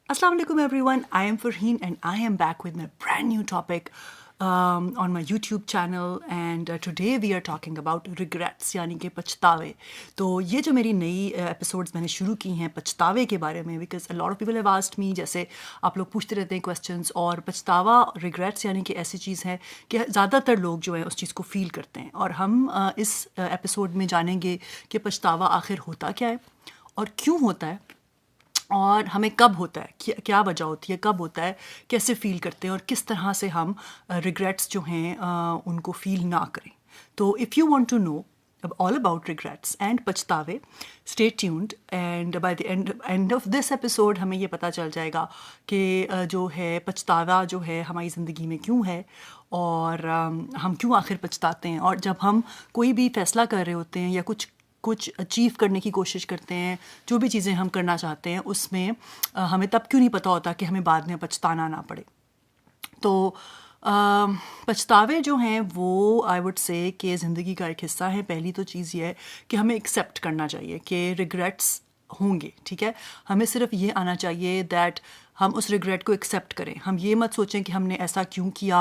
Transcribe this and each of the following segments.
Assalamu alaikum everyone, I am Farheen and I am back with my brand new topic on my YouTube channel and today we are talking about regrets यानी कि पछतावे. तो ये जो मेरी नई episodes मैंने शुरू की हैं पछतावे के बारे में, because a lot of people have asked me, जैसे आप लोग पूछते रहते हैं क्वेश्चंस, और पछतावा रिग्रेट्स यानी कि ऐसी चीज़ है कि ज़्यादातर लोग जो है उस चीज़ को फील करते हैं, और हम इस एपिसोड में जानेंगे कि पछतावा आखिर होता क्या है और क्यों होता है, और हमें कब होता है, क्या वजह होती है, कब होता है, कैसे फ़ील करते हैं, और किस तरह से हम रिग्रेट्स जो हैं उनको फ़ील ना करें. तो if you want to know all about regrets and पछतावे, stay tuned and by the end of this episode हमें ये पता चल जाएगा कि जो है पछतावा जो है हमारी ज़िंदगी में क्यों है, और हम क्यों आखिर पछताते हैं, और जब हम कोई भी फ़ैसला कर रहे होते हैं या कुछ अचीव करने की कोशिश करते हैं, जो भी चीज़ें हम करना चाहते हैं उसमें हमें तब क्यों नहीं पता होता कि हमें बाद में पछताना ना पड़े. तो पछतावे जो हैं वो आई वुड से कि ज़िंदगी का एक हिस्सा है. पहली तो चीज़ ये है कि हमें एक्सेप्ट करना चाहिए कि रिग्रेट्स होंगे, ठीक है. हमें सिर्फ ये आना चाहिए दैट हम उस रिग्रेट को एक्सेप्ट करें. हम ये मत सोचें कि हमने ऐसा क्यों किया,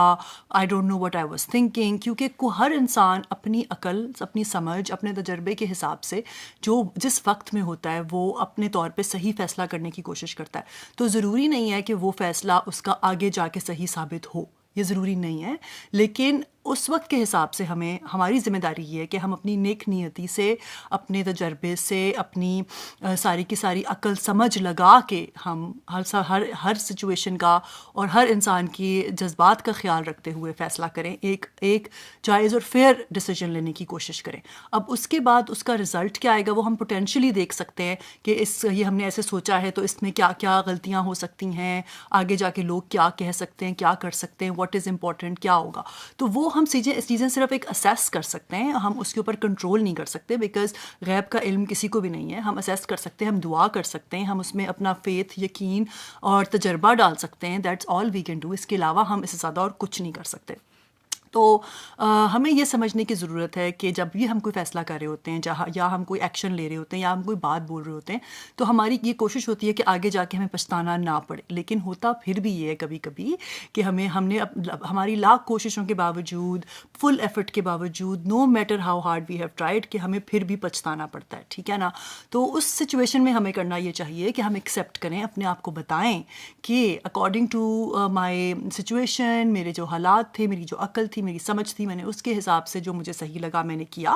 I don't know what I was thinking, क्योंकि हर इंसान अपनी अकल, अपनी समझ, अपने तजर्बे के हिसाब से जो जिस वक्त में होता है वो अपने तौर पे सही फ़ैसला करने की कोशिश करता है. तो ज़रूरी नहीं है कि वो फ़ैसला उसका आगे जाके सही साबित हो, ये ज़रूरी नहीं है, लेकिन उस वक्त के हिसाब से हमारी ज़िम्मेदारी ये है कि हम अपनी नेक नियति से, अपने तजर्बे से, अपनी सारी की सारी अकल समझ लगा के हम हर सिचुएशन का और हर इंसान की जज्बात का ख्याल रखते हुए फ़ैसला करें, एक जायज़ और फेयर डिसीजन लेने की कोशिश करें. अब उसके बाद उसका रिज़ल्ट क्या आएगा वो हम पोटेंशली देख सकते हैं कि ये हमने ऐसे सोचा है तो इसमें क्या क्या गलतियाँ हो सकती हैं, आगे जाके लोग क्या कह सकते हैं, क्या कर सकते हैं, व्हाट इज़ इम्पॉर्टेंट, क्या होगा. तो वो हम चीज़ें सिर्फ एक असेस कर सकते हैं, हम उसके ऊपर कंट्रोल नहीं कर सकते, बिकॉज गैब का इल्म किसी को भी नहीं है. हम असेस कर सकते हैं, हम दुआ कर सकते हैं, हम उसमें अपना फेथ, यकीन और तजर्बा डाल सकते हैं. That's all we can do. इसके अलावा हम इससे ज़्यादा और कुछ नहीं कर सकते. तो हमें ये समझने की ज़रूरत है कि जब भी हम कोई फ़ैसला कर रहे होते हैं, या हम कोई एक्शन ले रहे होते हैं, या हम कोई बात बोल रहे होते हैं, तो हमारी ये कोशिश होती है कि आगे जाके हमें पछताना ना पड़े. लेकिन होता फिर भी ये है कभी कभी कि हमने हमारी लाख कोशिशों के बावजूद, फुल एफर्ट के बावजूद, no matter how hard we have tried, कि हमें फिर भी पछताना पड़ता है, ठीक है ना. तो उस सिचुएशन में हमें करना ये चाहिए कि हम एक्सेप्ट करें, अपने आप को बताएं कि अकॉर्डिंग टू माई सिचुएशन, मेरे जो हालात थे, मेरी जो अकल थी, मेरी समझ थी, मैंने उसके हिसाब से जो मुझे सही लगा मैंने किया,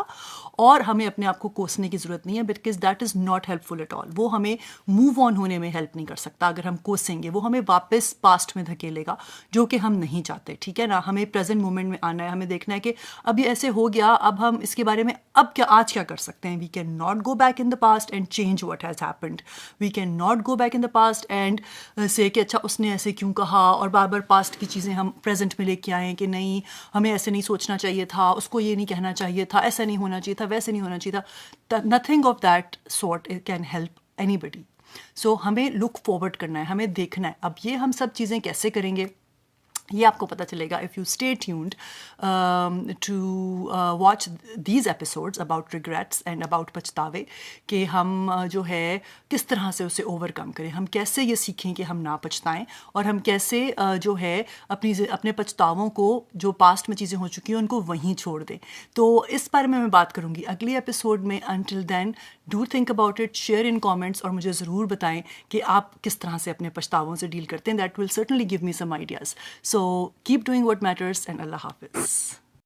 और हमें अपने आप को कोसने की ज़रूरत नहीं है, because that is not helpful at all. वो हमें मूव ऑन होने में हेल्प नहीं कर सकता. अगर हम कोसेंगे वो हमें वापस पास्ट में धकेलेगा, जो कि हम नहीं चाहते, ठीक है ना. हमें प्रेजेंट मोमेंट में आना है, हमें देखना है कि अब ये ऐसे हो गया, अब हम इसके बारे में आज क्या कर सकते हैं. We can not go back in the past and change what has happened. We can not go back in the past and say कि अच्छा उसने ऐसे क्यों कहा, और बार बार पास्ट की चीज़ें हम प्रेजेंट में लेके आएँ कि नहीं हमें ऐसे नहीं सोचना चाहिए था, उसको ये नहीं कहना चाहिए था, ऐसा नहीं होना चाहिए था, वैसे नहीं होना चाहिए था. Nothing of that sort can help anybody. So हमें लुक फॉरवर्ड करना है, हमें देखना है. अब ये हम सब चीज़ें कैसे करेंगे ये आपको पता चलेगा if you stay tuned to watch these episodes about regrets and about पछतावे, कि हम जो है किस तरह से उसे ओवरकम करें, हम कैसे ये सीखें कि हम ना पछताएं, और हम कैसे जो है अपने पछतावों को, जो पास्ट में चीज़ें हो चुकी हैं उनको वहीं छोड़ दें. तो इस बारे में मैं बात करूँगी अगले एपिसोड में. Until then do think about it, share in comments, और मुझे ज़रूर बताएं कि आप किस तरह से अपने पछतावों से डील करते हैं. That will certainly give me some ideas. So keep doing what matters and Allah Hafiz.